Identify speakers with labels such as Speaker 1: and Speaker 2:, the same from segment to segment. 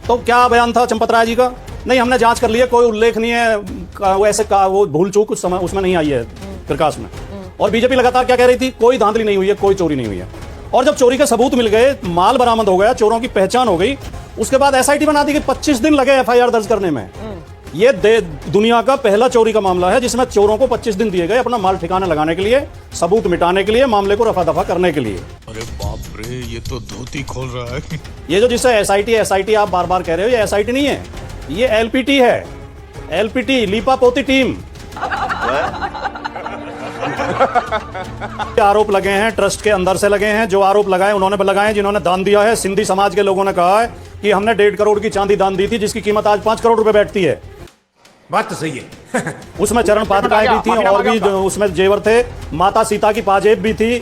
Speaker 1: तो क्या बयान था चंपत राय जी का? नहीं, हमने जांच कर लिया, कोई उल्लेखनीय वैसे का वो भूल चूक कुछ समय उसमें नहीं आई है प्रकाश में। और बीजेपी लगातार क्या कह रही थी? कोई धांधली नहीं हुई है, कोई चोरी नहीं हुई है। और जब चोरी के सबूत मिल गए, माल बरामद हो गया, चोरों की पहचान हो गई, उसके बाद एसआईटी बना दी कि 25 दिन लगे एफआईआर दर्ज करने में। ये दुनिया का पहला चोरी का मामला है जिसमें चोरों को 25 दिन दिए गए अपना माल ठिकाने लगाने के लिए, सबूत मिटाने के लिए, मामले को रफा दफा करने के लिए।
Speaker 2: अरे बाप रे, ये तो धोती खोल रहा है।
Speaker 1: ये जो जिससे एसआईटी आप बार बार कह रहे हो, ये एसआईटी नहीं है, ये एलपीटी है। एलपीटी, लीपा पोती टीम। आरोप लगे हैं, ट्रस्ट के अंदर से लगे हैं। जो आरोप लगाए उन्होंने लगाए जिन्होंने दान दिया है। सिंधी समाज के लोगों ने कहा है कि हमने 1.5 करोड़ की चांदी दान दी थी जिसकी कीमत आज 5 करोड़ रुपए बैठती है।
Speaker 3: बात तो सही है।
Speaker 1: उसमें चरण पादुकाएं भी थी और भी उसमें जेवर थे। माता सीता की पाजेब भी थी,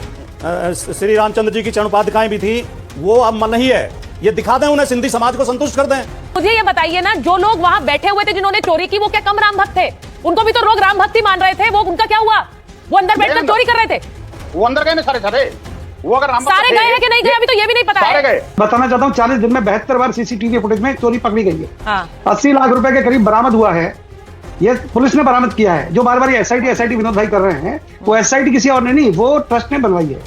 Speaker 1: श्री रामचंद्र जी की चरण पादुकाएं भी थी। वो अब नहीं है। ये दिखा दें उन्हें, सिंधी समाज को संतुष्ट कर दें।
Speaker 4: मुझे ये बताइए ना, जो लोग वहां बैठे हुए थे जिन्होंने चोरी की, वो क्या कम राम भक्त थे? उनको भी तो लोग राम भक्ति मान रहे थे। वो उनका क्या हुआ? वो अंदर बैठकर चोरी कर रहे थे।
Speaker 5: वो अंदर गए सारे वो अगर
Speaker 4: सारे गए हैं कि नहीं गए अभी तो ये भी नहीं पता है।
Speaker 6: बताना चाहता हूँ, 40 दिन में 72 बार सीसीटीवी फुटेज में चोरी पकड़ी गई है।
Speaker 4: हाँ।
Speaker 6: 80 लाख रुपए के करीब बरामद हुआ है। ये पुलिस ने बरामद किया है। जो बार बार ये एसआईटी विनोद भाई कर रहे हैं, वो एसआईटी किसी और ने नहीं, वो ट्रस्ट ने बनवाई है।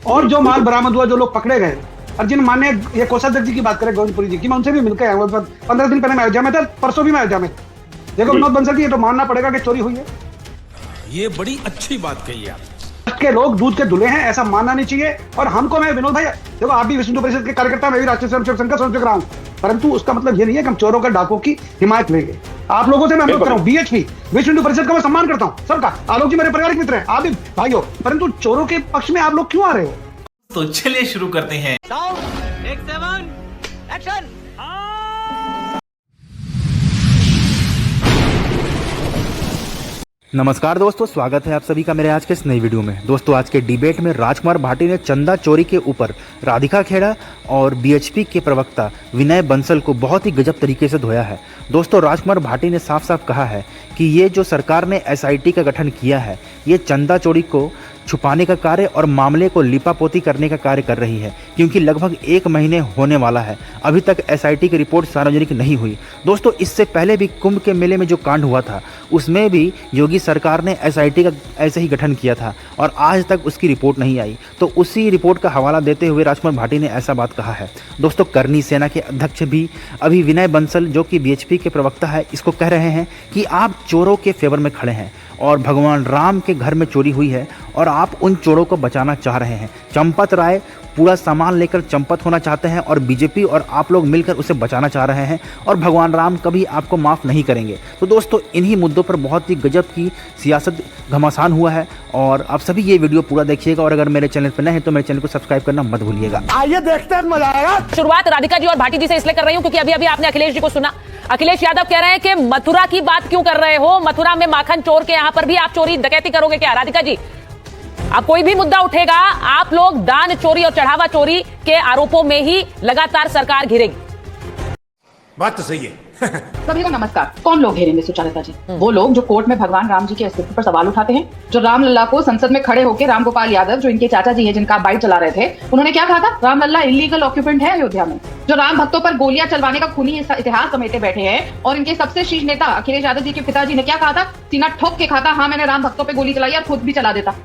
Speaker 6: और जो माल बरामद हुआ, जो लोग पकड़े गए, अर्जुन मान्य ये कोषाध्यक्ष जी की बात करें, गोविंदपुरी जी की, मैं उनसे भी मिलकर आया। 15 दिन पहले मैं अयोध्या में था, परसों भी मैं अयोध्या में। देखो विनोद बंसल की, ये तो मानना पड़ेगा कि चोरी हुई है।
Speaker 3: ये बड़ी अच्छी बात कही आप।
Speaker 6: के लोग दूध के धुले हैं, ऐसा मानना नहीं चाहिए। और हमको, मैं विनोद भाई, देखो आप भी विश्व हिंदू परिषद के कार्यकर्ता, मैं भी राष्ट्रीय स्वयंसेवक संघ का स्वयंसेवक रहा हूं, परंतु उसका मतलब ये नहीं है कि हम चोरों का, डाकों की हिमायत लेंगे। आप लोगों से मैं अनुरोध कर रहा हूं, बीएचपी विश्व हिंदू परिषद का मैं सम्मान करता हूं सबका। आलोक जी मेरे पारिवारिक मित्र हैं, आप भी भाई हो, परंतु चोरों के पक्ष में आप लोग क्यों आ रहे हो?
Speaker 7: तो चलिए शुरू करते हैं।
Speaker 8: नमस्कार दोस्तों, स्वागत है आप सभी का मेरे आज के इस नई वीडियो में। दोस्तों, आज के डिबेट में राजकुमार भाटी ने चंदा चोरी के ऊपर राधिका खेड़ा और बीएचपी के प्रवक्ता विनय बंसल को बहुत ही गजब तरीके से धोया है। दोस्तों, राजकुमार भाटी ने साफ साफ कहा है कि ये जो सरकार ने एसआईटी का गठन किया है, ये चंदा चोरी को छुपाने का कार्य और मामले को लिपापोती करने का कार्य कर रही है, क्योंकि लगभग 1 महीने होने वाला है, अभी तक एसआईटी की रिपोर्ट सार्वजनिक नहीं हुई। दोस्तों, इससे पहले भी कुंभ के मेले में जो कांड हुआ था, उसमें भी योगी सरकार ने एसआईटी का ऐसे ही गठन किया था और आज तक उसकी रिपोर्ट नहीं आई। तो उसी रिपोर्ट का हवाला देते हुए राजकुमार भाटी ने ऐसा बात कहा है। दोस्तों, करनी सेना के अध्यक्ष भी अभी विनय बंसल, जो कि बीएचपी के प्रवक्ता है, इसको कह रहे हैं कि आप चोरों के फेवर में खड़े हैं और भगवान राम के घर में चोरी हुई है और आप उन चोरों को बचाना चाह रहे हैं। चंपत राय पूरा सामान लेकर चंपत होना चाहते हैं और बीजेपी और आप लोग मिलकर उसे बचाना चाह रहे हैं और भगवान राम कभी आपको माफ़ नहीं करेंगे। तो दोस्तों, इन्हीं मुद्दों पर बहुत ही गजब की सियासत घमासान हुआ है और आप सभी ये वीडियो पूरा देखिएगा। और अगर मेरे चैनल पर नए हैं तो मेरे चैनल को सब्सक्राइब करना मत भूलिएगा।
Speaker 6: आइए देखते हैं, मजा आएगा।
Speaker 4: शुरुआत राधिका जी और भाटी जी से इसलिए कर रही हूं क्योंकि अभी अभी आपने अखिलेश जी को सुना। अखिलेश यादव कह रहे हैं कि मथुरा की बात क्यों कर रहे हो, मथुरा में माखन चोर के यहां पर भी आप चोरी डकैती करोगे क्या? राधिका जी, अब कोई भी मुद्दा उठेगा, आप लोग दान चोरी और चढ़ावा चोरी के आरोपों में ही लगातार सरकार घिरेगी।
Speaker 3: बात तो सही है।
Speaker 9: सभी को नमस्कार। कौन लोग घेरेंगे सुचालता जी? वो लोग जो कोर्ट में भगवान राम जी के अस्तित्व पर सवाल उठाते हैं, जो रामलला को संसद में खड़े होकर राम गोपाल यादव, जो इनके चाचा जी हैं, जिनका आप बाइट चला रहे थे, उन्होंने क्या कहा था? रामलला इलीगल ऑक्यूपेंट है अयोध्या में। जो राम भक्तों पर गोलियां चलवाने का खूनी इतिहास समेटे बैठे हैं और इनके सबसे शीर्ष नेता अखिलेश यादव जी के पिताजी ने क्या कहा था? सीना ठोक के खाता, हाँ मैंने राम भक्तों पर गोली चलाई और खुद भी चला देता।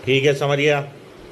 Speaker 2: ठीक है, समझिए।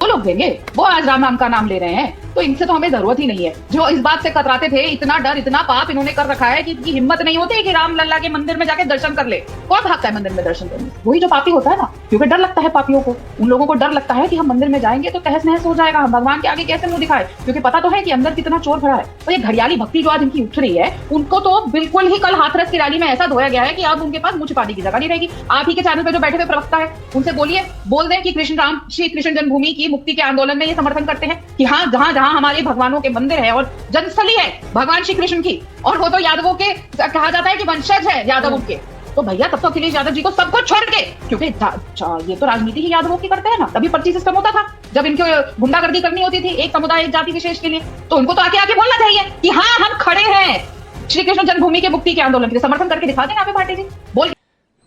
Speaker 9: वो लोग देंगे, वो आज राम का नाम ले रहे हैं, तो इनसे तो हमें जरूरत ही नहीं है। जो इस बात से कतराते थे, इतना डर, इतना पाप इन्होंने कर रखा है कि इनकी हिम्मत नहीं होती कि राम लल्ला के मंदिर में जाके दर्शन कर ले। कौन भागता है मंदिर में दर्शन करने? वही जो पापी होता है ना, क्योंकि डर लगता है पापियों को। उन लोगों को डर लगता है कि हम मंदिर में जाएंगे तो तहस नहस हो जाएगा, हम भगवान के आगे कैसे मुंह दिखाए, क्योंकि पता तो है कि अंदर कितना चोर भरा है। तो ये घड़ियाली भक्ति जो आज इनकी उठ रही है, उनको तो बिल्कुल ही कल हाथरस की रैली में ऐसा धोया गया है कि अब उनके पास मुंह छिपाने की जगह नहीं रहेगी। आप ही के चैनल पे जो बैठे हुए प्रवक्ता है, उनसे बोलिए, बोल दें कि श्री कृष्ण जन्मभूमि की मुक्ति के आंदोलन में ये समर्थन करते हैं कि हाँ, जहां जहां हमारे भगवानों के मंदिर है और जनस्थली है भगवान श्री कृष्ण की, और वो तो यादवों के कहा जाता है कि वंशज है यादवों के, तो भैया तब तो अखिलेश यादव जी को सब कुछ छोड़ के, क्योंकि ये तो राजनीति ही यादवों की करते हैं ना। तभी पर्ची सिस्टम होता था, जब इनको गुंडागर्दी करनी होती थी एक समुदाय एक जाति विशेष के लिए, तो उनको तो आके आके बोलना चाहिए कि हाँ हम खड़े हैं श्री कृष्ण जन्मभूमि के मुक्ति के आंदोलन के लिए। समर्थन करके दिखा दें यहाँ पे भाटी जी, बोल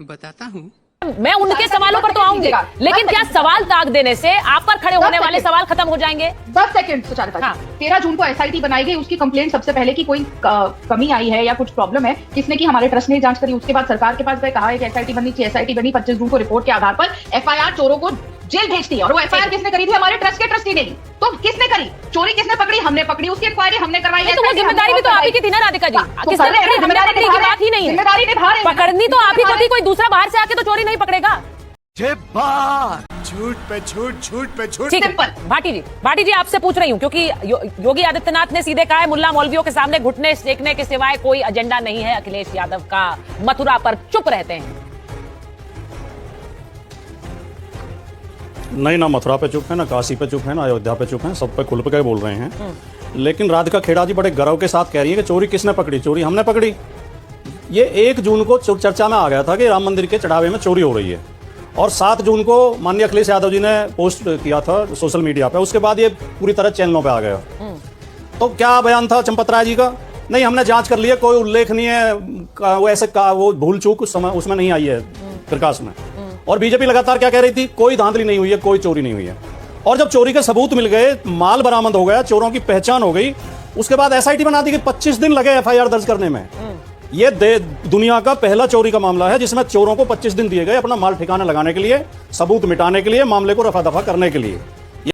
Speaker 10: बताता हूँ।
Speaker 4: मैं उनके सवालों पर तो आऊंगी, लेकिन क्या सवाल ताक देने से आप पर खड़े होने वाले सवाल खत्म हो जाएंगे?
Speaker 9: 10 सेकंड सुचारिता
Speaker 4: हाँ।
Speaker 9: 13 जून को एसआईटी बनाई गई, उसकी कंप्लेंट सबसे पहले की कोई कमी आई है या कुछ प्रॉब्लम है, किसने की? हमारे ट्रस्ट ने जांच करी, उसके बाद सरकार के पास गए, कहा है कि एसआईटी बननी चाहिए, एसआईटी बनी, 25 जून को रिपोर्ट के आधार पर एफआईआर चोरों को जेल भेजती है। और वो एफआईआर किसने करी थी? हमारे ट्रस्ट के ट्रस्टी ने। तो किसने करी? चोरी किसने पकड़ी? हमने पकड़ी, उसकी इंक्वायरी हमने करवाई।
Speaker 4: तो वो जिम्मेदारी भी तो आप ही की थी ना राधिका जी, किसने पकड़ी? हमने पकड़ी की बात ही नहीं है,
Speaker 9: जिम्मेदारी निभा रहे हैं।
Speaker 4: पकड़नी तो आप ही को थी, कोई दूसरा बाहर से आके तो चोरी नहीं पकड़ेगा।
Speaker 3: झूठ पे झूठ, झूठ पे झूठ।
Speaker 4: ठीक है भाटी जी आपसे पूछ रही हूँ क्योंकि योगी आदित्यनाथ ने सीधे कहा है मुल्ला मौलवियों के सामने घुटने टेकने के सिवाय कोई एजेंडा नहीं है अखिलेश यादव का, मथुरा पर चुप रहते हैं।
Speaker 1: नहीं, ना मथुरा पे चुप है, ना काशी पे चुप है, ना अयोध्या पे चुप है, सब पे खुल पे बोल रहे हैं। लेकिन राधिका खेड़ा जी बड़े गर्व के साथ कह रही है कि चोरी किसने पकड़ी? चोरी हमने पकड़ी। ये 1 जून को चर्चा में आ गया था कि राम मंदिर के चढ़ावे में चोरी हो रही है, और 7 जून को माननीय अखिलेश यादव जी ने पोस्ट किया था सोशल मीडिया पे, उसके बाद ये पूरी तरह चैनलों पे आ गया। तो क्या बयान था चंपत राय जी का? नहीं, हमने जांच कर लिया, कोई उल्लेखनीय वो ऐसे वो भूल चूक उसमें नहीं आई है प्रकाश में। और बीजेपी लगातार क्या कह रही थी? कोई धांधली नहीं हुई है, कोई चोरी नहीं हुई है। और जब चोरी के सबूत मिल गए, माल बरामद हो गया, चोरों की पहचान हो गई, उसके बाद एसआईटी बना दी गई। 25 दिन लगे एफआईआर दर्ज करने में। ये दुनिया का पहला चोरी का मामला है जिसमें चोरों को 25 दिन दिए गए अपना माल ठिकाने लगाने के लिए, सबूत मिटाने के लिए, मामले को रफा दफा करने के लिए।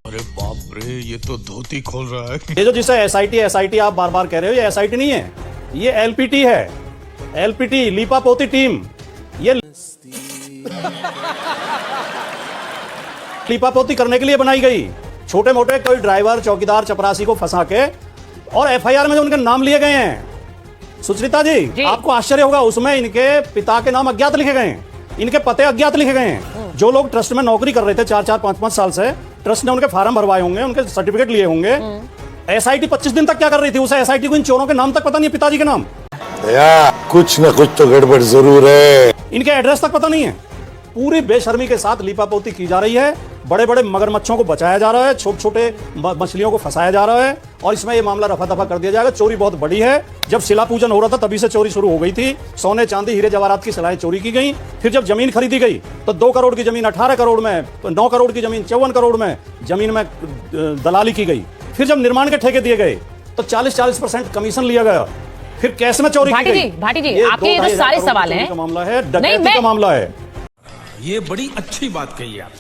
Speaker 2: अरे बाप रे, ये तो धोती खोल रहा है।
Speaker 1: ये जो जिसे एसआईटी आप बार बार कह रहे हो, ये एसआईटी नहीं है, ये एलपीटी है। एलपीटी लीपा पोती टीम, ये लीपापोती करने के लिए बनाई गई। छोटे मोटे कोई ड्राइवर, चौकीदार, चपरासी को फंसा के, और एफआईआर में जो उनके नाम लिए गए हैं, सुचरिता जी आपको आश्चर्य होगा, उसमें इनके पिता के नाम अज्ञात लिखे गए हैं, इनके पते अज्ञात लिखे गए हैं। जो लोग ट्रस्ट में नौकरी कर रहे थे 4-4, 5-5 साल से, ट्रस्ट ने उनके फार्म भरवाए होंगे, उनके सर्टिफिकेट लिए होंगे। एसआईटी 25 दिन तक क्या कर रही थी? उस एसआईटी को इन चोरों के नाम तक पता नहीं है, पिताजी के नाम।
Speaker 10: कुछ न कुछ तो गड़बड़ जरूर है।
Speaker 1: इनके एड्रेस तक पता नहीं है। पूरी बेशर्मी के साथ लीपापोती की जा रही है। बड़े बड़े मगरमच्छों को बचाया जा रहा है, छोटे छोटे मछलियों को फंसाया जा रहा है, और इसमें ये मामला रफा दफा कर दिया जाएगा। चोरी बहुत बड़ी है। जब शिला पूजन हो रहा था तभी से चोरी शुरू हो गई थी। सोने, चांदी, हीरे जवाहरात की सिलाएं चोरी की गई। फिर जब जमीन खरीदी गई तो 2 करोड़ की जमीन 18 करोड़ में, 9 करोड़ की जमीन 54 करोड़ में जमीन में दलाली की गई। फिर जब निर्माण के ठेके दिए गए तो 40% कमीशन लिया गया। फिर कैसे में चोरी की गई?
Speaker 4: भाटी जी आपके ये जो सारे सवाल हैं,
Speaker 1: मामला है, डकैती का मामला है।
Speaker 3: ये बड़ी अच्छी बात कही आप।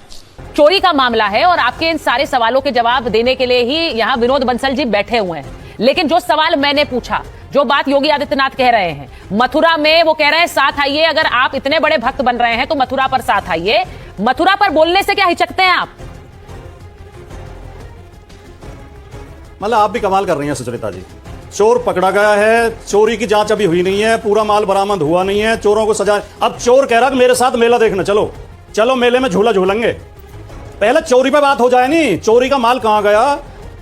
Speaker 4: चोरी का मामला है, और आपके इन सारे सवालों के जवाब देने के लिए ही यहां विनोद बंसल जी बैठे हुए हैं। लेकिन जो सवाल मैंने पूछा, जो बात योगी आदित्यनाथ कह रहे हैं मथुरा में, वो कह रहे हैं साथ आइए, अगर आप इतने बड़े भक्त बन रहे हैं तो मथुरा पर साथ आइए। मथुरा पर बोलने से क्या हिचकते हैं आप?
Speaker 1: मतलब आप भी कमाल कर रही हैं सुचरिता जी। चोर पकड़ा गया है, चोरी की जांच अभी हुई नहीं है, पूरा माल बरामद हुआ नहीं है, चोरों को सजा। अब चोर कह रहा है मेरे साथ मेला देखना चलो, चलो मेले में झूला झूलेंगे। पहले चोरी पे बात हो जाए। नहीं, चोरी का माल कहां गया,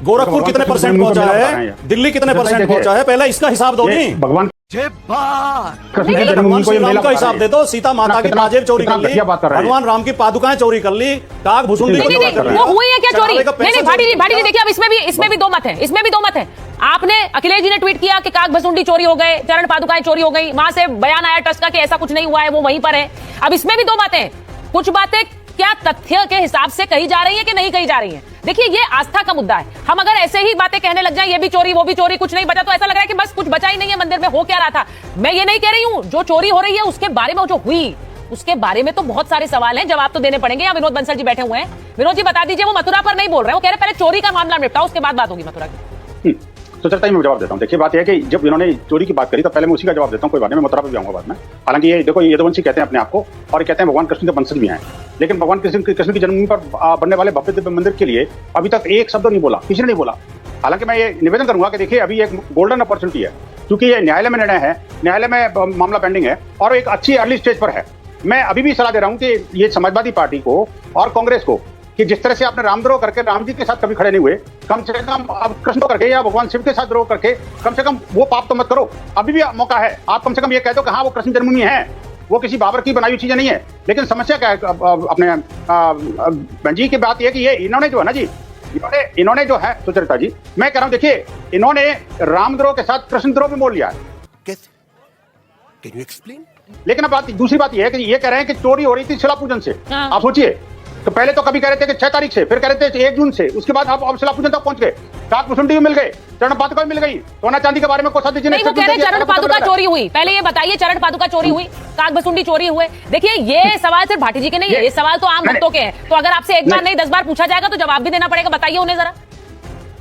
Speaker 1: गोरखपुर कितने % पहुंचा है, दिल्ली कितने % पहुंचा है, पहले इसका हिसाब दो। नहीं,
Speaker 5: भगवान
Speaker 1: भगवान श्री राम का हिसाब दे दो। सीता माता की पाजेब चोरी कर ली, भगवान राम की पादुकाएं चोरी कर ली, काग भुसुंडी
Speaker 4: वो हुई है क्या चोरी? नहीं भाटी जी देखिए, अब इसमें भी दो मत है, इसमें भी दो मत है। आपने, अखिलेश जी ने ट्वीट किया कि काग भसुंडी चोरी हो गए, चरण पादुकाएं चोरी हो गई, वहां से बयान आया ट्रस्ट का कि ऐसा कुछ नहीं हुआ है, वो वहीं पर है। अब इसमें भी दो बातें, कुछ बातें क्या तथ्य के हिसाब से कही जा रही है कि नहीं कही जा रही है? देखिए, ये आस्था का मुद्दा है। हम अगर ऐसे ही बातें कहने लग जाएं, ये भी चोरी वो भी चोरी, कुछ नहीं बचा, तो ऐसा लग रहा है कि बस कुछ बचा ही नहीं है मंदिर में, हो क्या रहा था। मैं ये नहीं कह रही हूं, जो चोरी हो रही है उसके बारे में, जो हुई उसके बारे में तो बहुत सारे सवाल हैं, जवाब तो देने पड़ेंगे। यहाँ विनोद बंसल जी बैठे हुए हैं। विनोद जी बता दीजिए, वो मथुरा पर नहीं बोल रहे, वो कह रहे पहले चोरी का मामला निपटाओ, उसके बाद बात होगी मथुरा की।
Speaker 5: तो चलता ही मैं जवाब देता हूँ। देखिए, बात यह है कि जब इन्होंने चोरी की बात करी तो पहले मैं उसी का जवाब देता हूँ, कोई बात नहीं, मैं मथुरा पर भी आऊंगा बाद में। हालांकि ये देखो, ये यदुवंशी कहते हैं अपने आप को, और कहते हैं भगवान कृष्ण के वंशज भी हैं, लेकिन भगवान कृष्ण की जन्मभूमि पर बनने वाले भव्य दिव्य मंदिर के लिए अभी तक एक शब्द नहीं बोला, किसी ने नहीं बोला। हालांकि मैं ये निवेदन करूंगा कि देखिए, अभी एक गोल्डन अपॉर्चुनिटी है, क्योंकि ये न्यायालय में निर्णय है, न्यायालय में मामला पेंडिंग है, और एक अच्छी अर्ली स्टेज पर है। मैं अभी भी सलाह दे रहा हूं कि ये समाजवादी पार्टी को और कांग्रेस को, कि जिस तरह से आपने रामद्रोह करके राम जी के साथ कभी खड़े नहीं हुए, कम से कम अब कृष्ण करके या भगवान शिव के साथ द्रोह करके कम से कम वो पाप तो मत करो। अभी भी मौका है, आप कम से कम ये कह दो कि हाँ, वो कृष्ण जन्मभूमि है, वो किसी बाबर की बनाई हुई चीजें नहीं है। लेकिन समस्या क्या है अपने बंजी की बात यह कि ये इन्होंने जो है ना जी, इन्होंने जो है सुचरिता जी, मैं कह रहा हूं देखिए, इन्होंने रामद्रोह के साथ कृष्णद्रोह भी मोल लिया है।
Speaker 3: Can you explain?
Speaker 5: लेकिन अब दूसरी बात यह है कि ये कह रहे हैं कि चोरी हो रही थी शिला पूजन से।
Speaker 4: हाँ।
Speaker 5: आप सोचिए, तो पहले तो कभी कह रहे थे कि 6 तारीख से, फिर कह रहे थे 1 जून से, उसके बाद अब शिला पूजन तक पहुंच गए, काक भुसुंडी भी मिल गए, चरण पादुका भी मिल गई, सोना चांदी के बारे में कोषाध्यक्ष जी ने
Speaker 4: नहीं, वो कह रहे हैं चरण पादुका चोरी हुई। पहले ये बताइए, चरण पादुका चोरी हुई, काक भसुंडी चोरी हुए? देखिए, ये सवाल सिर्फ भाटी जी के नहीं है, ये सवाल तो आम भक्तों के हैं। तो अगर आपसे एक बार नहीं 10 बार पूछा जाएगा तो जवाब भी देना पड़ेगा। बताइए उन्हें जरा।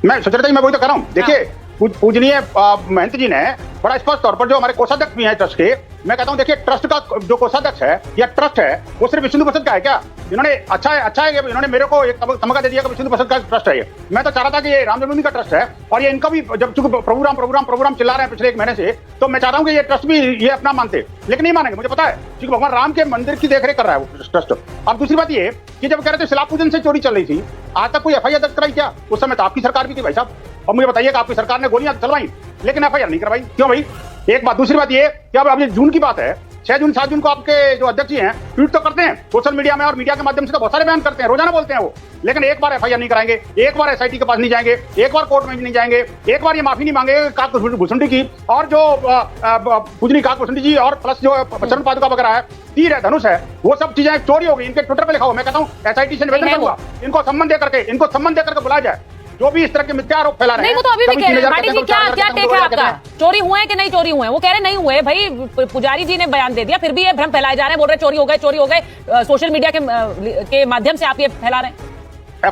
Speaker 5: मैं सोच रहा था, मैं वही तो कर रहा हूँ। देखिए, पूजनीय महंत जी ने बड़ा स्पष्ट तौर पर, जो हमारे कोषाध्यक्ष भी हैं ट्रस्ट के, मैं कहता हूं देखिए, ट्रस्ट का जो कोषाध्यक्ष है या ट्रस्ट है वो सिर्फ विष्णु प्रसाद का है क्या? इन्होंने अच्छा है इन्होंने मेरे को एक तमगा दे दिया कि विष्णु प्रसाद का ट्रस्ट है ये। मैं तो चाह रहा था कि ये राम जन्मभूमि का ट्रस्ट है, और ये इनका भी, जब चूंकि प्रभु राम चिल्ला रहे हैं पिछले 1 महीने से, तो मैं चाहता हूं कि ये ट्रस्ट भी ये अपना मानते, लेकिन नहीं मानेंगे, मुझे पता है, क्योंकि भगवान राम के मंदिर की देखरेख कर रहा है वो ट्रस्ट। अब दूसरी बात ये कि जब कह रहे थे शिला पूजन से चोरी चल रही थी, आज तक कोई FIR दर्ज कराई क्या? उस समय तो आपकी सरकार भी थी भाई साहब, और मुझे बताइए कि आपकी सरकार ने गोलियां चलवाई लेकिन FIR नहीं करवाई, क्यों भाई? एक बात। दूसरी बात ये कि अब ये जून की बात है, 6 जून 7 जून को आपके जो अध्यक्ष जी हैं ट्वीट तो करते हैं सोशल मीडिया में, और मीडिया के माध्यम से तो बहुत सारे बयान करते हैं, रोजाना बोलते हैं वो, लेकिन एक बार FIR नहीं कराएंगे, एक बार SIT के पास नहीं जाएंगे, एक बार कोर्ट में नहीं जाएंगे, एक बार ये माफी नहीं मांगेंगे काक भुसुंडी की, और जो पूजनी काक भुसुंडी जी और प्लस जो चरण पादुका वगैरह है, तीर है, धनुष है, वो सब चीजें चोरी हो गई। इनके ट्विटर पे लिखा हो, मैं कहता हूँ SIT से निवेदन करूंगा, इनको सम्मान दे करके बुलाया जाए, जो भी इस तरह के मिथ्या आरोप फैला रहे हैं।
Speaker 4: नहीं, वो तो अभी भी कह रहे हैं। भाटी जी, क्या टेक है आपका? चोरी हुए हैं कि नहीं चोरी हुए हैं? वो कह रहे नहीं हुए भाई, पुजारी जी ने बयान दे दिया, फिर भी ये भ्रम फैलाए जा रहे हैं, बोल रहे चोरी हो गए। सोशल मीडिया के माध्यम से आप ये फैला रहे हैं।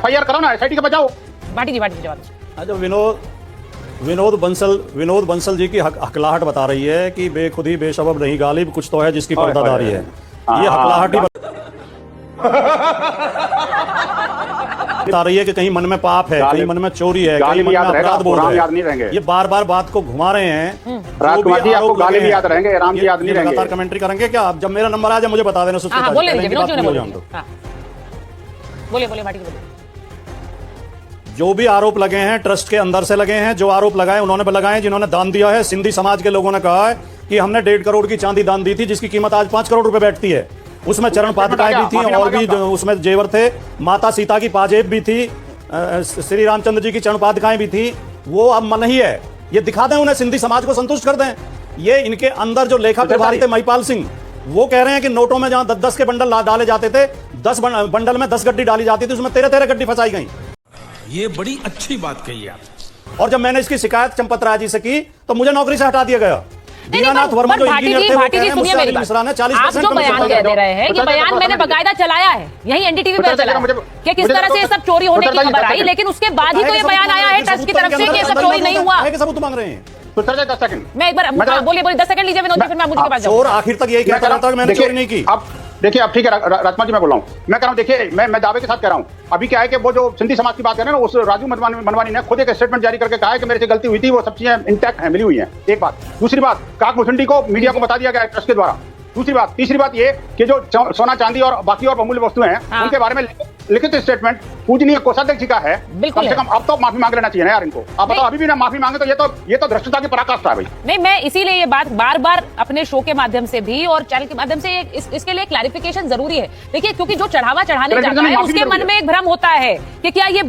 Speaker 5: FIR करो ना, SIT के बचाओ।
Speaker 4: भाटी जी जवाब।
Speaker 1: जो विनोद बंसल जी की हकलाहट बता रही है कि बेखुदी बेशबब नहीं गालिब, कुछ तो है जिसकी पर्दादारी है। ये हकलाहट ही बता रही है कि कहीं मन में पाप है, कहीं मन में चोरी है, कहीं मन में अपराध बोल रहे हैं। ये बार बात को घुमा रहे हैं।
Speaker 5: राजकुमार जी, आपको गाली भी याद रहेंगे, राम जी याद नहीं रहेंगे।
Speaker 1: लगातार कमेंट्री करेंगे क्या? अब जब मेरा नंबर आ जाए मुझे बता देना।
Speaker 4: बोलिए भाटी जी।
Speaker 1: जो भी आरोप लगे हैं ट्रस्ट के अंदर से लगे हैं, जो आरोप लगाए उन्होंने भी लगाए, जिन्होंने दान दिया है, सिंधी समाज के लोगों ने कहा है कि हमने 1.5 करोड़ की चांदी दान दी थी, जिसकी कीमत आज 5 करोड़ रुपए बैठती है। उसमें चरण पादुकाएं भी थी, और भी उसमें जेवर थे, माता सीता की पाजेब भी थी, श्री रामचंद्र जी की चरण पादुकाएं भी थी। वो अब मन ही है, ये दिखा दें उन्हें, सिंधी समाज को संतुष्ट कर दें। ये इनके अंदर जो लेखा प्रभारी थे महिपाल सिंह, वो कह रहे हैं कि नोटों में जहां 10-10 के बंडल डाले जाते थे, 10 बंडल में 10 गड्डी डाली जाती थी, उसमें 13-13 गड्डी फंसाई गई।
Speaker 3: ये बड़ी अच्छी बात कही आप।
Speaker 1: और जब मैंने इसकी शिकायत चंपत राय जी से की तो मुझे नौकरी से हटा दिया गया। दीनानाथ वर्मा जो इंजीनियर थे,
Speaker 4: भाटी जी सुनिए मेरी बात। आप जो बयान कह दे रहे हैं, ये बयान मैंने बकायदा चलाया है, यही NDTV पे चला है कि किस तरह से ये सब चोरी होने की खबर आई, लेकिन उसके बाद ही तो ये बयान आया है ट्रस्ट की तरफ से कि ये सब चोरी नहीं हुआ।
Speaker 1: सबूत मांग रहे हैं।
Speaker 5: मैं
Speaker 4: एक बार बोलिए 10 सेकंड लीजिए विनोद जी, फिर मैं मुझे के पास जाऊँ।
Speaker 1: चोर आखिर तक यही कहता रहता है कि मैंने चोरी नहीं की।
Speaker 5: अब देखिए, अब ठीक है राजकुमार जी, मैं बोल रहा हूँ, मैं कह रहा हूँ, देखिए मैं दावे के साथ कह रहा हूँ, अभी क्या है कि वो जो सिंधी समाज की बात है ना, उस राजू मनवानी ने खुद एक स्टेटमेंट जारी करके कहा है कि मेरे से गलती हुई थी, वो सब चीजें इंटैक्ट है, मिली हुई है। एक बात। दूसरी बात, काक भुसुंडी को मीडिया को बता दिया गया है ट्रस्ट के द्वारा। दूसरी बात। तीसरी बात ये कि जो सोना चांदी और बाकी और बहुमूल्य वस्तुएं हैं, उनके बारे में लिखित स्टेटमेंट पूजनीय कोषाध्यक्ष जी का है। कम से कम अब तो माफी मांग लेना चाहिए ना यार इनको। आप बताओ, अभी भी ना माफी मांगे तो ये तो भ्रष्टाचार की पराकाष्ठा है भाई।
Speaker 4: नहीं, मैं इसीलिए ये बात बार बार अपने शो के माध्यम से भी और चैनल के माध्यम से इसके लिए क्लैरिफिकेशन जरूरी है। देखिए, क्योंकि जो चढ़ावा चढ़ाने जाता है उसके मन में एक भ्रम होता है कि क्या ये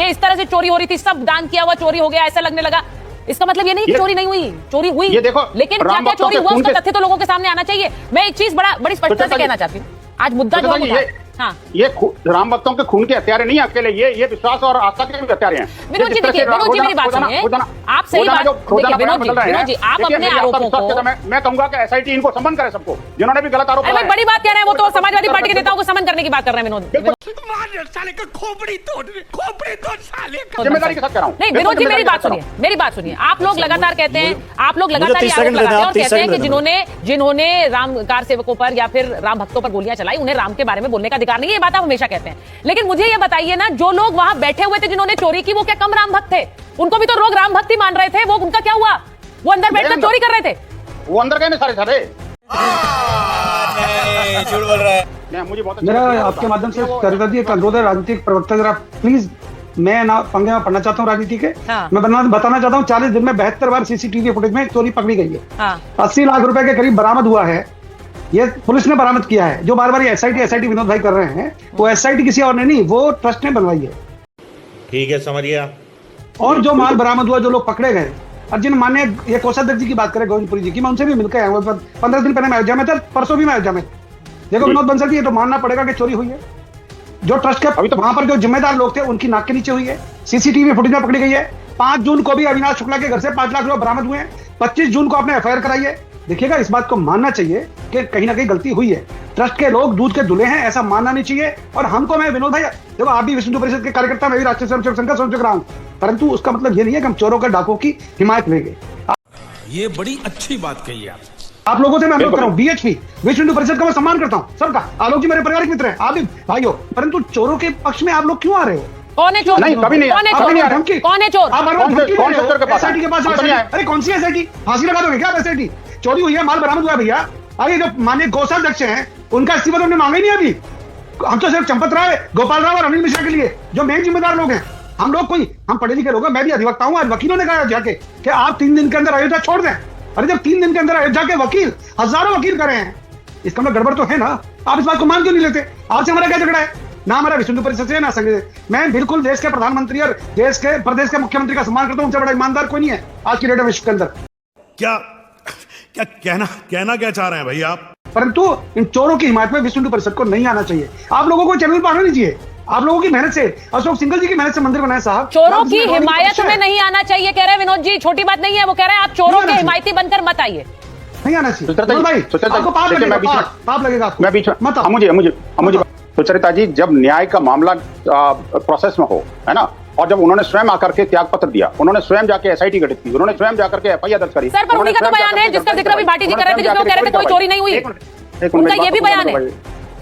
Speaker 4: इस तरह से चोरी हो रही थी, सब दान किया हुआ चोरी हो गया, ऐसा लगने लगा। इसका मतलब ये नहीं कि चोरी नहीं हुई, चोरी हुई।
Speaker 5: ये देखो,
Speaker 4: लेकिन क्या क्या चोरी हुआ उसका तथ्य तो लोगों के सामने आना चाहिए। मैं एक चीज बड़ी स्पष्टता से कहना चाहती हूँ, आज मुद्दा जो
Speaker 5: ये राम भक्तों के खून के हत्यारे नहीं अकेले, ये विश्वास और आस्था के भी हत्यारे हैं।
Speaker 4: विनोद जी देखिए, विनोद जी मेरी बात सुनिए, आप सही बात देखिए विनोद जी, आप अपने आरोपों को,
Speaker 5: मैं कहूंगा कि SIT इनको समन करे, सबको जिन्होंने भी गलत आरोप लगाए।
Speaker 4: बड़ी बात कह रहे हैं, वो तो समाजवादी पार्टी के नेताओं को समन करने की बात कर रहे हैं विनोद।
Speaker 3: खोपड़ी तोड़ साले का।
Speaker 5: जिम्मेदारी के साथ कह रहा हूं।
Speaker 4: नहीं विनोद जी, मेरी बात सुनिए। आप लोग लगातार कहते हैं, आप लोग लगातार आरोप लगाते हैं और कहते हैं कि जिन्होंने राम कार सेवकों पर या फिर राम भक्तों पर गोलियां चलाई, उन्हें राम के बारे में बोलने का अधिकार नहीं है। ये बात आप हमेशा कहते हैं, लेकिन मुझे ये बताइए ना, जो लोग वहां बैठे हुए थे जिन्होंने चोरी की, वो क्या कम राम भक्त थे? उनको भी तो लोग राम भक्त ही मान रहे थे। वो उनका क्या हुआ? वो अंदर बैठकर चोरी कर रहे थे।
Speaker 5: वो अंदर गए ना सारे।
Speaker 10: झूठ बोल रहा है।
Speaker 5: मुझे बहुत
Speaker 6: मेरा आपके माध्यम से कर दिए अनुरोध है, राजनीतिक प्रवक्ता जरा प्लीज, मैं ना पंगे में पढ़ना चाहता हूँ राजनीति के। मैं बताना चाहता हूँ 40 दिन में 72 बार CCTV फुटेज में चोरी पकड़ी गई है। 80 लाख रुपए के करीब बरामद हुआ है, ये पुलिस ने बरामद किया है। जो बार बार ये SIT विनोद भाई कर रहे हैं, वो SIT किसी और ने नहीं, वो ट्रस्ट ने बनवाई है।
Speaker 10: ठीक है, समझ गया।
Speaker 6: और जो माल बरामद हुआ, जो लोग पकड़े गए, और जिन मान्य ये कोषाध्यक्ष जी की बात करें गोविंदपुरी जी की, मैं उनसे भी मिलकर आया हूँ। 15 दिन पहले मैं अयोध्या में था, परसों भी मैं अयोध्या में। देखो विनोद बंसल जी, ये तो मानना पड़ेगा कि चोरी हुई है। जो ट्रस्ट के
Speaker 5: अभी तो
Speaker 6: वहां पर जो जिम्मेदार लोग थे उनकी नाक के नीचे हुई है। सीसीटीवी फुटेज में पकड़ी गई है। 5 जून को भी अविनाश शुक्ला के घर से 5 लाख रुपए बरामद हुए हैं। 25 जून को आपने एफआईआर कराई है। देखिएगा, इस बात को मानना चाहिए कि कहीं ना कहीं गलती हुई है। ट्रस्ट के लोग दूध के दूल्हे हैं, ऐसा मानना नहीं चाहिए। और हमको, मैं विनोद भाई, देखो आप भी विश्व हिंदू परिषद के कार्यकर्ता, मैं भी राष्ट्रीय स्वयंसेवक संघ का स्वयंसेवक रहा हूं, परंतु उसका मतलब ये नहीं है कि हम चोरों के डाकों की हिमायत लेंगे।
Speaker 3: ये बड़ी अच्छी बात कही
Speaker 6: आप लोगों से मैं अनुरोध कर रहा हूं, बीएचपी विश्व हिंदू परिषद का मैं सम्मान करता हूं सबका। आलोक जी मेरे पारिवारिक मित्र हैं, आप भी भाई हो, परंतु चोरों के पक्ष में आप लोग क्यों आ रहे हो?
Speaker 4: कौन है चोर?
Speaker 5: नहीं, कभी नहीं।
Speaker 4: कौन है चोर? कौन है चोर?
Speaker 5: कौन चोर के पास?
Speaker 6: एसआईटी के पास? अरे कौन सी एसआईटी? फांसी लगा दोगे क्या? एसआईटी चोरी हुई है, माल बरामद हुआ भैया। अरे जो माननीय कोषाध्यक्ष हैं उनका इस्तीफा तो हमने मांगा ही नहीं अभी। हम तो सिर्फ चंपत राय, गोपाल राव और अनिल मिश्रा के लिए, जो मेन जिम्मेदार लोग हैं। हम लोग कोई, हम पढ़े लिखे लोग हैं, मैं भी अधिवक्ता हूं। आज वकीलों ने कहा जाके कि आप 3 दिन के अंदर अयोध्या छोड़ दें। अरे जब 3 दिन के अंदर अयोध्या के वकील, हजारों वकील करे हैं, इसका मतलब गड़बड़ तो है ना। आप इस बात को मान क्यों नहीं लेते? आपसे हमारा क्या झगड़ा है? ना हमारा विश्व हिंदू परिषद से, ना संघ से। मैं बिल्कुल देश के प्रधानमंत्री और देश के प्रदेश के मुख्यमंत्री का सम्मान करता हूं। उनसे बड़ा ईमानदार कोई नहीं है आज की डेट में विश्व के अंदर।
Speaker 10: क्या क्या कहना क्या चाह रहे हैं भाई आप?
Speaker 6: परंतु इन चोरों की हिमायत में विश्व हिंदू परिषद को नहीं आना चाहिए। आप लोगों को चैनल पर आना नहीं चाहिए। आप लोगों की मेहनत से, अशोक सिंघल जी की मेहनत से मंदिर बनाए साहब।
Speaker 4: चोरों की हिमायत में नहीं आना चाहिए कह रहे हैं विनोद जी, छोटी बात नहीं है। वो कह रहे हैं आप चोरों के हिमायती बनकर मत आइए।
Speaker 6: नहीं आना चाहिए भाई, आपको पाप लगेगा, पाप लगेगा।
Speaker 5: मैं बीच में
Speaker 6: मत
Speaker 5: मुझे सुचरिता जी, जब न्याय का मामला प्रोसेस में हो, है ना, और जब उन्होंने स्वयं आकर के त्याग पत्र दिया, उन्होंने स्वयं जाके एसआईटी गठित की, उन्होंने स्वयं जाकर के एफआईआर दर्ज करी।
Speaker 4: सर पर उन्हीं का तो बयान है जिसका जिक्र अभी भाटी जी कर रहे थे, जिसमें कह रहे थे कोई चोरी नहीं हुई। उनका ये भी बयान है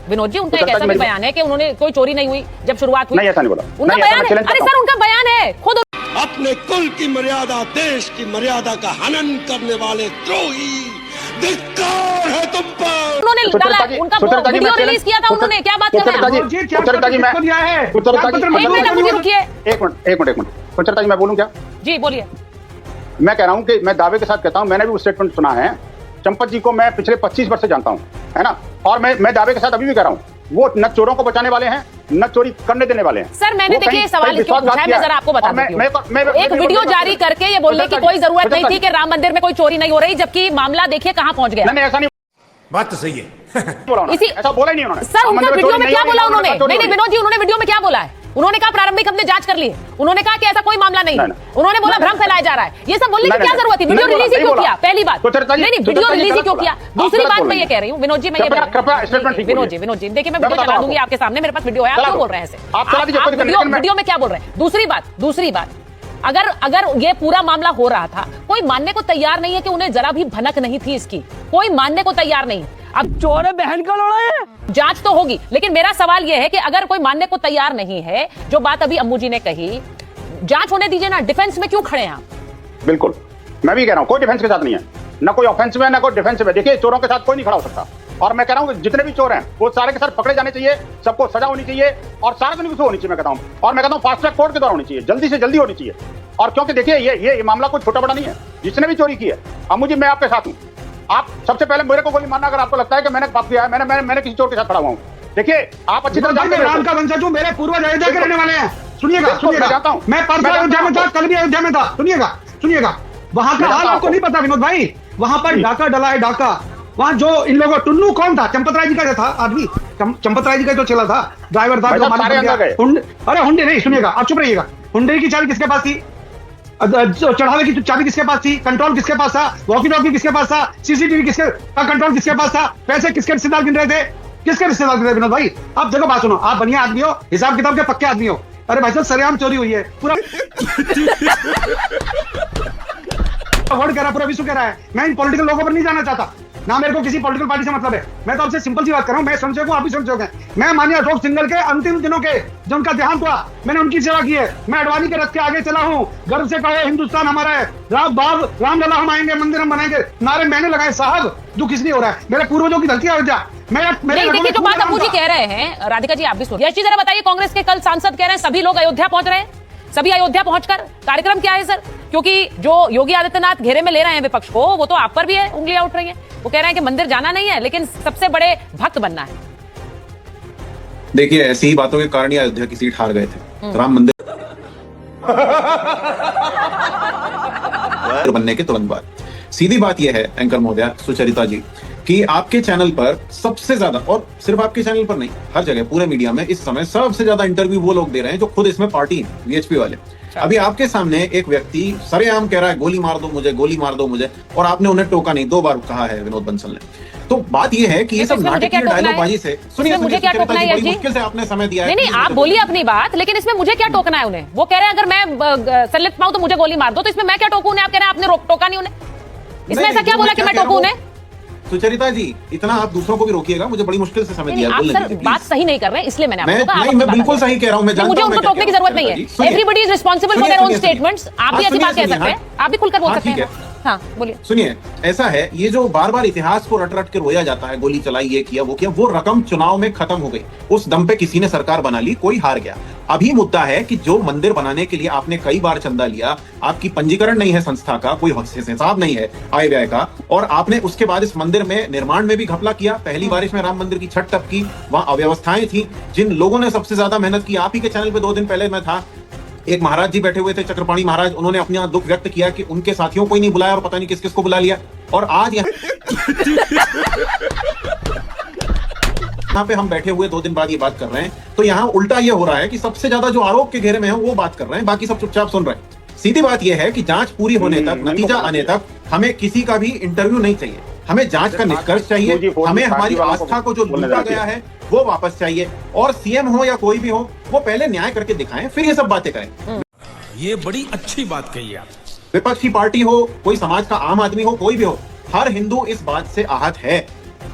Speaker 4: विनोद जी, उनका एक ऐसा भी बयान है कि उन्होंने कोई चोरी नहीं हुई जब शुरुआत हुई।
Speaker 5: नहीं, ऐसा नहीं बोला।
Speaker 4: उनका बयान है। अरे सर उनका बयान है खुद।
Speaker 3: अपने कुल की मर्यादा, देश की मर्यादा का हनन करने वाले द्रोही, धिक्कार है तुम पर।
Speaker 4: उन्होंने डाला, उनका वीडियो रिलीज किया था उन्होंने। क्या बात कर रहे हैं?
Speaker 5: एक मिनट सुचरिता जी, मैं बोलूं क्या?
Speaker 4: जी बोलिए।
Speaker 5: मैं कह रहा हूं कि मैं दावे के साथ कहता हूं, मैंने भी वो स्टेटमेंट सुना है। चंपत जी को मैं पिछले 25 वर्ष से जानता हूं, है ना, और मैं दावे के साथ अभी भी कह रहा हूं, वो न चोरों को बचाने वाले हैं, न चोरी करने देने वाले हैं।
Speaker 4: सर मैंने देखिए सवाल क्यों पूछा है, मैं जरा आपको बता देती हूं। एक वीडियो जारी करके ये बोलने की कोई जरूरत नहीं थी कि राम मंदिर में कोई चोरी नहीं हो रही, जबकि मामला देखिए कहां पहुंच गया।
Speaker 5: नहीं, ऐसा नहीं,
Speaker 10: बात तो सही है।
Speaker 5: ऐसा बोला ही नहीं उन्होंने।
Speaker 4: सर उनका वीडियो में क्या बोला उन्होंने? नहीं विनोद जी, उन्होंने वीडियो में क्या बोला है? उन्होंने कहा प्रारंभिक हमने जांच कर ली है। उन्होंने कहा कि ऐसा कोई मामला नहीं है। उन्होंने बोला भ्रम फैलाया जा रहा है। ये सब बोलने की क्या जरूरत थी? वीडियो रिलीज ही क्यों किया? पहली बात। नहीं, वीडियो रिलीज ही क्यों किया? दूसरी बात मैं ये कह रही हूँ विनोद जी, मैं ये विनोद जी देखिए, मैं वीडियो चला दूंगी आपके सामने, मेरे पास वीडियो है। आप क्यों बोल रहे हैं ऐसे? वीडियो में क्या बोल रहे हैं? दूसरी बात, अगर ये पूरा मामला हो रहा था, कोई मानने को तैयार नहीं है कि उन्हें जरा भी भनक नहीं थी इसकी। कोई मानने को तैयार नहीं। अब चोर बहन का लड़ा है, जांच तो होगी, लेकिन मेरा सवाल यह है कि अगर कोई मानने को तैयार नहीं है, जो बात अभी अम्मू जी ने कही, जांच होने दीजिए ना। डिफेंस में क्यों खड़े हैं आप?
Speaker 5: बिल्कुल, मैं भी कह रहा हूं, कोई डिफेंस के साथ नहीं है, ना कोई ऑफेंसिव है, ना कोई डिफेंसिव है। देखिए, चोरों के साथ कोई नहीं खड़ा हो सकता। और मैं कह रहा हूं कि जितने भी चोर हैं वो सारे के सारे पकड़े जाने चाहिए, सबको सजा होनी चाहिए और सार्वजनिक होनी चाहिए। मैं कहता हूं, और मैं कहता हूं फास्ट ट्रैक कोर्ट के द्वारा होनी चाहिए, जल्दी से जल्दी होनी चाहिए। और क्योंकि देखिए, ये मामला कोई छोटा बड़ा नहीं है। जिसने भी चोरी की है, अम्मू जी मैं आपके साथ हूं। आप सबसे पहले मेरे को गोली मारना अगर आपको लगता है कि मैंने पाप किया है, मैंने किसी चोर के साथ खड़ा हुआ हूं। देखिए, आप अच्छी तरह जानते हैं,
Speaker 6: राम का वंशज हूं, मेरे पूर्वज अयोध्या के रहने वाले हैं। सुनिएगा, मैं परसों अयोध्या में था, कल भी अयोध्या में था। सुनिएगा, वहां का हाल आपको नहीं पता विनोद भाई। वहां पर डाका डला है, डाका। वहां जो इन लोगों, टुन्नू कौन था? चंपत राय जी का था आदमी, चंपत राय जी का जो चला था, ड्राइवर था। अरे हुंडे नहीं, सुनिएगा, आप चुप रहिएगा। हुंडे की चाबी किसके पास थी? चढ़ावे की चाबी किसके पास थी? कंट्रोल किसके पास था? वॉकी टॉकी किसके पास था? सीसीटीवी किसके का कंट्रोल किसके पास था? पैसे किसके रिश्तेदार गिन रहे थे? किसके रिश्तेदार गिन रहे विनोद भाई? आप देखो, बात सुनो, आप बढ़िया आदमी हो, हिसाब किताब के पक्के आदमी हो। अरे भाई साहब, सरेआम चोरी हुई है, पूरा वर्ड कह रहा, पूरा विश्व कह रहा है। मैं इन पॉलिटिकल लोगों पर नहीं जाना चाहता, ना मेरे को किसी पॉलिटिकल पार्टी से मतलब है। मैं तो आपसे सिंपल सी बात कर रहा हूं, मैं स्वयंसेवक हूं, आप भी स्वयंसेवक हैं। मैं माननीय अशोक सिंघल के अंतिम दिनों के, जब उनका देहांत हुआ, मैंने उनकी सेवा की है। मैं अडवाणी के रथ के आगे चला हूं, गर्व से कहे हिंदुस्तान हमारा है, रामलला हम आएंगे, मंदिर हम बनाएंगे, नारे मैंने लगाए साहब। दुख इसलिए हो रहा है, मेरे पूर्वजों की धरती अयोध्या।
Speaker 4: देखिए, जो बात अम्मू जी कह रहे हैं, राधिका जी आप भी सुनिए। यश जी जरा बताइए, कांग्रेस के कल सांसद कह रहे हैं सभी लोग अयोध्या पहुंच रहे हैं, सभी अयोध्या पहुंचकर कार्यक्रम क्या है सर? क्योंकि जो योगी आदित्यनाथ घेरे में ले रहे हैं विपक्ष को, वो तो आप पर भी है, उंगलियां उठ रही हैं। वो कह रहे हैं कि मंदिर जाना नहीं है, लेकिन सबसे बड़े भक्त बनना है।
Speaker 11: देखिए, ऐसी ही बातों के कारण ही अयोध्या की सीट हार गए थे। राम मंदिर बनने के तुरंत बाद। सीधी बात यह है एंकर महोदया सुचरिता जी कि आपके चैनल पर सबसे ज्यादा, और सिर्फ आपके चैनल पर नहीं, हर जगह पूरे मीडिया में इस समय सबसे ज्यादा इंटरव्यू वो लोग दे रहे हैं जो खुद इसमें पार्टी है, बीएचपी वाले। अभी आपके सामने एक व्यक्ति सरेआम कह रहा है गोली मार दो मुझे, गोली मार दो मुझे, और आपने उन्हें टोका नहीं, 2 बार कहा है विनोद बंसल ने। तो बात यह है कि ये सब नाटकीय डायलॉगबाजी से, सुनिए
Speaker 4: मुझे क्या टोकना है जी?
Speaker 11: मुश्किल से आपने समय दिया है।
Speaker 4: नहीं, आप बोलिए अपनी बात, लेकिन इसमें मुझे क्या टोकना है उन्हें? वो कह रहे हैं अगर मैं संलिप्त पाऊं तो मुझे गोली मार दो, तो इसमें मैं क्या टोकूं उन्हें? आप कह रहे हैं आपने टोका नहीं उन्हें, इसमें ऐसा क्या बोला कि मैं टोकूं उन्हें?
Speaker 11: सुचरिता जी इतना आप दूसरों को भी रोकिएगा, मुझे बड़ी मुश्किल से समझ दिया।
Speaker 4: आप सर बात सही नहीं कर रहे हैं, इसलिए मैंने आपको कहा।
Speaker 11: मैं बिल्कुल सही कह रहा हूं, मैं जानता
Speaker 4: मुझे
Speaker 11: हूं,
Speaker 4: उनको टोकने की जरूरत नहीं है। Everybody is responsible for their own statements. आप भी ऐसी बात कह सकते हैं, आप भी खुलकर बोल सकते हैं। हाँ बोलिए।
Speaker 11: सुनिए, ऐसा है, ये जो बार बार इतिहास को रट रट के रोया जाता है, गोली चलाई, ये किया वो किया, वो रकम चुनाव में खत्म हो गई। उस दम पे किसी ने सरकार बना ली, कोई हार गया। अभी मुद्दा है कि जो मंदिर बनाने के लिए आपने कई बार चंदा लिया, आपकी पंजीकरण नहीं है संस्था का, कोई हिसाब नहीं है आय व्यय का, और आपने उसके बाद इस मंदिर में निर्माण में भी घपला किया। पहली बारिश में राम मंदिर की छत टपकी, वहां अव्यवस्थाएं थी। जिन लोगों ने सबसे ज्यादा मेहनत की, आप ही के चैनल पे 2 दिन पहले मैं था, एक महाराज जी बैठे हुए थे, चक्रपाणी महाराज, उन्होंने अपना दुख व्यक्त किया कि उनके साथियों को ही नहीं बुलाया और पता नहीं किस किस को बुला लिया। और आज यहाँ पे हम बैठे हुए 2 दिन बाद ये बात कर रहे हैं, तो यहाँ उल्टा ये हो रहा है कि सबसे ज्यादा जो आरोप के घेरे में है वो बात कर रहे हैं, बाकी सब चुपचाप सुन रहे हैं। सीधी बात यह है कि जांच पूरी होने तक, नतीजा आने तक हमें किसी का भी इंटरव्यू नहीं चाहिए। हमें जांच का निष्कर्ष चाहिए, हमें हमारी आस्था को जो लूटा गया है वो वापस चाहिए, और सीएम हो या कोई भी हो वो पहले न्याय करके दिखाएं, फिर ये सब बातें करें।
Speaker 2: ये बड़ी अच्छी बात कही आप।
Speaker 11: विपक्षी पार्टी हो, कोई समाज का आम आदमी हो, कोई भी हो, हर हिंदू इस बात से आहत है।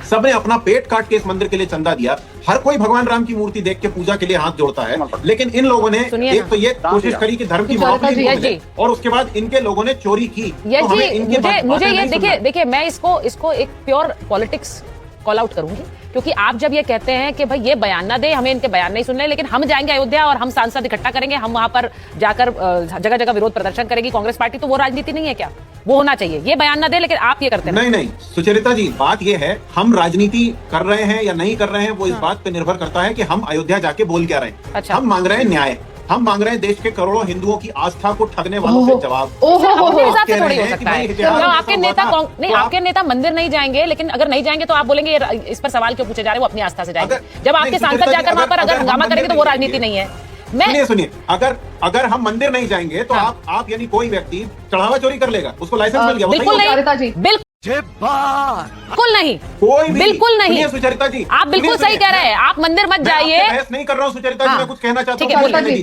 Speaker 11: सबने अपना पेट काट के इस मंदिर के लिए चंदा दिया, हर कोई भगवान राम की मूर्ति देख के पूजा के लिए हाथ जोड़ता है, लेकिन इन लोगों ने एक तो ये कोशिश करी कि धर्म की माफी, और उसके बाद इनके लोगों ने चोरी की।
Speaker 4: तो मुझे ये देखिए मैं इसको एक प्योर पॉलिटिक्स कॉल आउट करूंगी, क्योंकि आप जब ये कहते हैं कि भाई ये बयान ना दे, हमें इनके बयान नहीं सुनने, लेकिन हम जाएंगे अयोध्या और हम सांसद इकट्ठा करेंगे, हम वहां पर जाकर जगह जगह विरोध प्रदर्शन करेगी कांग्रेस पार्टी, तो वो राजनीति नहीं है क्या? वो होना चाहिए, ये बयान ना दे, लेकिन आप ये करते हैं।
Speaker 11: नहीं सुचरिता जी, बात ये है, हम राजनीति कर रहे हैं या नहीं कर रहे हैं वो इस बात पे निर्भर करता है कि हम अयोध्या जाके बोल क्या रहे हैं।
Speaker 4: अच्छा।
Speaker 11: हम मांग रहे हैं न्याय, हम मांग रहे हैं देश के करोड़ों हिंदुओं की आस्था को ठगने वालों से जवाब।
Speaker 4: अपने हिसाब से थोड़ी हो सकता है। आपके नेता मंदिर नहीं जाएंगे, लेकिन अगर नहीं जाएंगे तो आप बोलेंगे इस पर सवाल क्यों पूछे जा रहे हैं, वो अपनी आस्था से जाएंगे। जब आपके सांसद जाकर वहां पर अगर हंगामा करेंगे तो वो राजनीति नहीं है।
Speaker 11: सुनिए, अगर हम मंदिर नहीं जाएंगे तो आप यानी कोई व्यक्ति चढ़ावा चोरी कर लेगा, उसको लाइसेंस मिल गया,
Speaker 4: बिल्कुल नहीं, बिल्कुल नहीं,
Speaker 11: कोई
Speaker 4: बिल्कुल नहीं।
Speaker 11: सुचरिता जी
Speaker 4: आप बिल्कुल सही कह रहे हैं, आप मंदिर मत जाइए।
Speaker 11: बहस नहीं कर रहा हूँ सुचरिता जी, मैं कुछ कहना चाहता हूँ,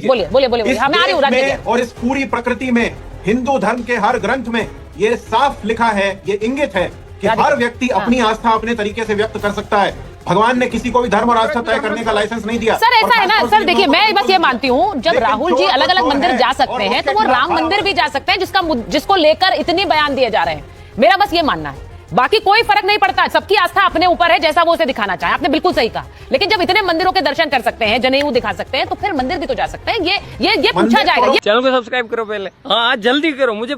Speaker 4: बोलिए। हमें आ रही हूँ।
Speaker 11: और इस पूरी प्रकृति में, हिंदू धर्म के हर ग्रंथ में ये साफ लिखा है, ये इंगित है कि हर व्यक्ति अपनी आस्था अपने तरीके से व्यक्त कर सकता है। भगवान ने किसी को भी धर्म और आस्था तय करने का लाइसेंस नहीं दिया।
Speaker 4: सर ऐसा है ना सर, देखिए मैं बस ये मानती हूँ, जब राहुल जी अलग अलग मंदिर जा सकते हैं तो वो राम मंदिर भी जा सकते हैं, जिसको लेकर इतने बयान दिए जा रहे हैं। मेरा बस ये मानना है, बाकी कोई फर्क नहीं पड़ता, सबकी आस्था अपने ऊपर है, जैसा वो उसे दिखाना चाहे। आपने बिल्कुल सही कहा, लेकिन जब इतने मंदिरों के दर्शन कर सकते हैं, जनेऊ दिखा सकते हैं, तो फिर मंदिर भी तो जा सकते हैं। ये पूछा जाएगा।
Speaker 12: चैनल को सब्सक्राइब करो पहले, हाँ जल्दी करो, मुझे